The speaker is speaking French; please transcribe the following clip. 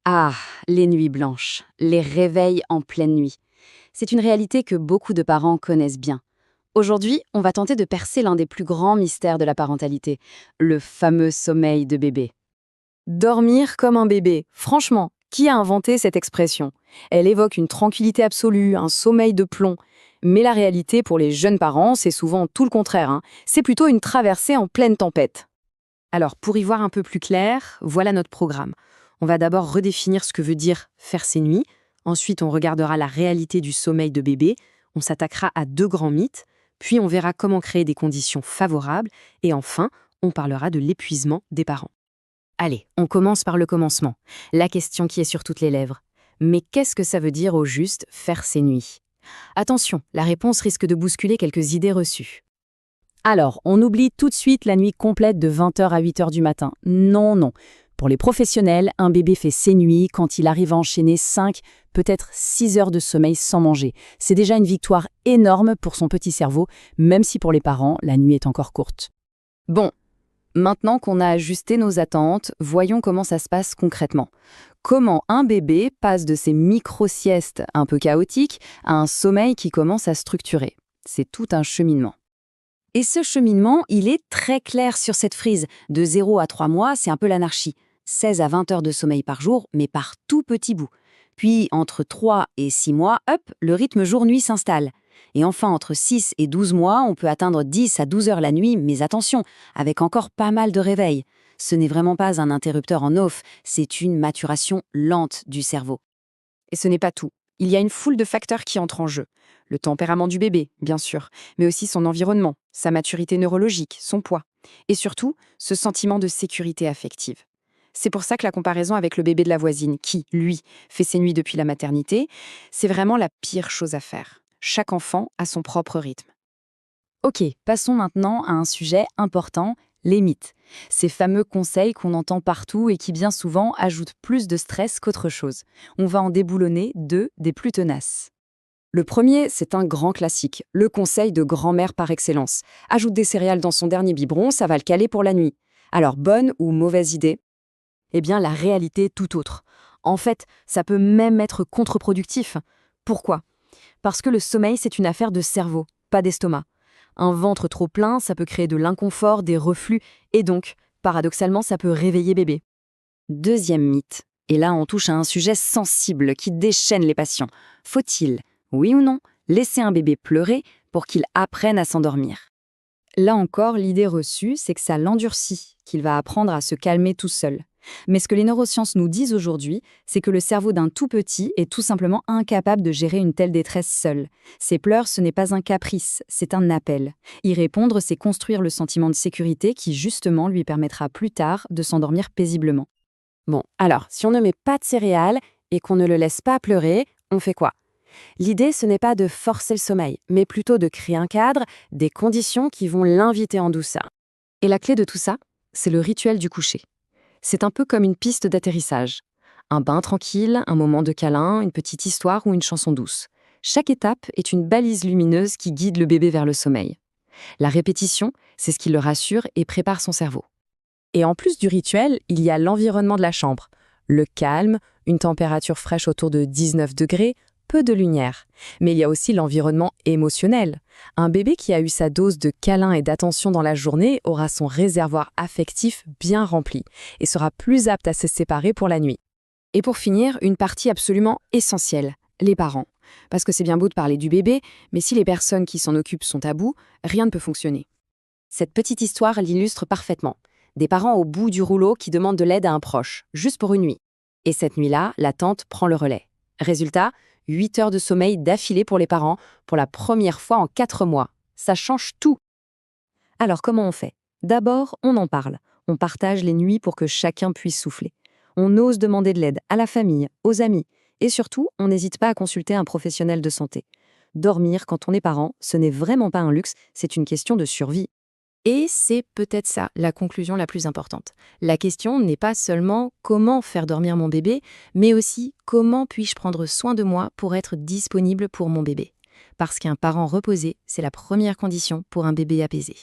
Ah, les nuits blanches, les réveils en pleine nuit. C'est une réalité que beaucoup de parents connaissent bien. Aujourd'hui, on va tenter de percer l'un des plus grands mystères de la parentalité, le fameux sommeil de bébé. Dormir comme un bébé. Franchement, qui a inventé cette expression? Elle évoque une tranquillité absolue, un sommeil de plomb. Mais la réalité pour les jeunes parents, c'est souvent tout le contraire, hein. C'est plutôt une traversée en pleine tempête. Alors, pour y voir un peu plus clair, voilà notre programme. On va d'abord redéfinir ce que veut dire faire ses nuits. Ensuite, on regardera la réalité du sommeil de bébé. On s'attaquera à deux grands mythes. Puis, on verra comment créer des conditions favorables. Et enfin, on parlera de l'épuisement des parents. Allez, on commence par le commencement. La question qui est sur toutes les lèvres. Mais qu'est-ce que ça veut dire au juste faire ses nuits? Attention, la réponse risque de bousculer quelques idées reçues. Alors, on oublie tout de suite la nuit complète de 20h à 8h du matin. Non, non. Pour les professionnels, un bébé fait ses nuits quand il arrive à enchaîner 5, peut-être 6 heures de sommeil sans manger. C'est déjà une victoire énorme pour son petit cerveau, même si pour les parents, la nuit est encore courte. Bon, maintenant qu'on a ajusté nos attentes, voyons comment ça se passe concrètement. Comment un bébé passe de ses micro-siestes un peu chaotiques à un sommeil qui commence à structurer. C'est tout un cheminement. Et ce cheminement, il est très clair sur cette frise. De 0 à 3 mois, c'est un peu l'anarchie. 16 à 20 heures de sommeil par jour, mais par tout petit bout. Puis, entre 3 et 6 mois, hop, le rythme jour-nuit s'installe. Et enfin, entre 6 et 12 mois, on peut atteindre 10 à 12 heures la nuit, mais attention, avec encore pas mal de réveils. Ce n'est vraiment pas un interrupteur en off, c'est une maturation lente du cerveau. Et ce n'est pas tout. Il y a une foule de facteurs qui entrent en jeu. Le tempérament du bébé, bien sûr, mais aussi son environnement, sa maturité neurologique, son poids. Et surtout, ce sentiment de sécurité affective. C'est pour ça que la comparaison avec le bébé de la voisine, qui, lui, fait ses nuits depuis la maternité, c'est vraiment la pire chose à faire. Chaque enfant a son propre rythme. Ok, passons maintenant à un sujet important, les mythes. Ces fameux conseils qu'on entend partout et qui bien souvent ajoutent plus de stress qu'autre chose. On va en déboulonner deux des plus tenaces. Le premier, c'est un grand classique, le conseil de grand-mère par excellence. Ajoute des céréales dans son dernier biberon, ça va le caler pour la nuit. Alors, bonne ou mauvaise idée? Eh bien, la réalité est tout autre. En fait, ça peut même être contre-productif. Pourquoi? Parce que le sommeil, c'est une affaire de cerveau, pas d'estomac. Un ventre trop plein, ça peut créer de l'inconfort, des reflux, et donc, paradoxalement, ça peut réveiller bébé. Deuxième mythe. Et là, on touche à un sujet sensible qui déchaîne les passions. Faut-il, oui ou non, laisser un bébé pleurer pour qu'il apprenne à s'endormir? Là encore, l'idée reçue, c'est que ça l'endurcit, qu'il va apprendre à se calmer tout seul. Mais ce que les neurosciences nous disent aujourd'hui, c'est que le cerveau d'un tout petit est tout simplement incapable de gérer une telle détresse seul. Ses pleurs, ce n'est pas un caprice, c'est un appel. Y répondre, c'est construire le sentiment de sécurité qui, justement, lui permettra plus tard de s'endormir paisiblement. Bon, alors, si on ne met pas de céréales et qu'on ne le laisse pas pleurer, on fait quoi? L'idée, ce n'est pas de forcer le sommeil, mais plutôt de créer un cadre, des conditions qui vont l'inviter en douceur. Et la clé de tout ça, c'est le rituel du coucher. C'est un peu comme une piste d'atterrissage. Un bain tranquille, un moment de câlin, une petite histoire ou une chanson douce. Chaque étape est une balise lumineuse qui guide le bébé vers le sommeil. La répétition, c'est ce qui le rassure et prépare son cerveau. Et en plus du rituel, il y a l'environnement de la chambre. Le calme, une température fraîche autour de 19 degrés, peu de lumière. Mais il y a aussi l'environnement émotionnel. Un bébé qui a eu sa dose de câlin et d'attention dans la journée aura son réservoir affectif bien rempli et sera plus apte à se séparer pour la nuit. Et pour finir, une partie absolument essentielle, les parents. Parce que c'est bien beau de parler du bébé, mais si les personnes qui s'en occupent sont à bout, rien ne peut fonctionner. Cette petite histoire l'illustre parfaitement. Des parents au bout du rouleau qui demandent de l'aide à un proche, juste pour une nuit. Et cette nuit-là, la tante prend le relais. Résultat, 8 heures de sommeil d'affilée pour les parents, pour la première fois en 4 mois. Ça change tout. Alors comment on fait? D'abord, on en parle. On partage les nuits pour que chacun puisse souffler. On ose demander de l'aide à la famille, aux amis. Et surtout, on n'hésite pas à consulter un professionnel de santé. Dormir quand on est parent, ce n'est vraiment pas un luxe, c'est une question de survie. Et c'est peut-être ça, la conclusion la plus importante. La question n'est pas seulement comment faire dormir mon bébé, mais aussi comment puis-je prendre soin de moi pour être disponible pour mon bébé. Parce qu'un parent reposé, c'est la première condition pour un bébé apaisé.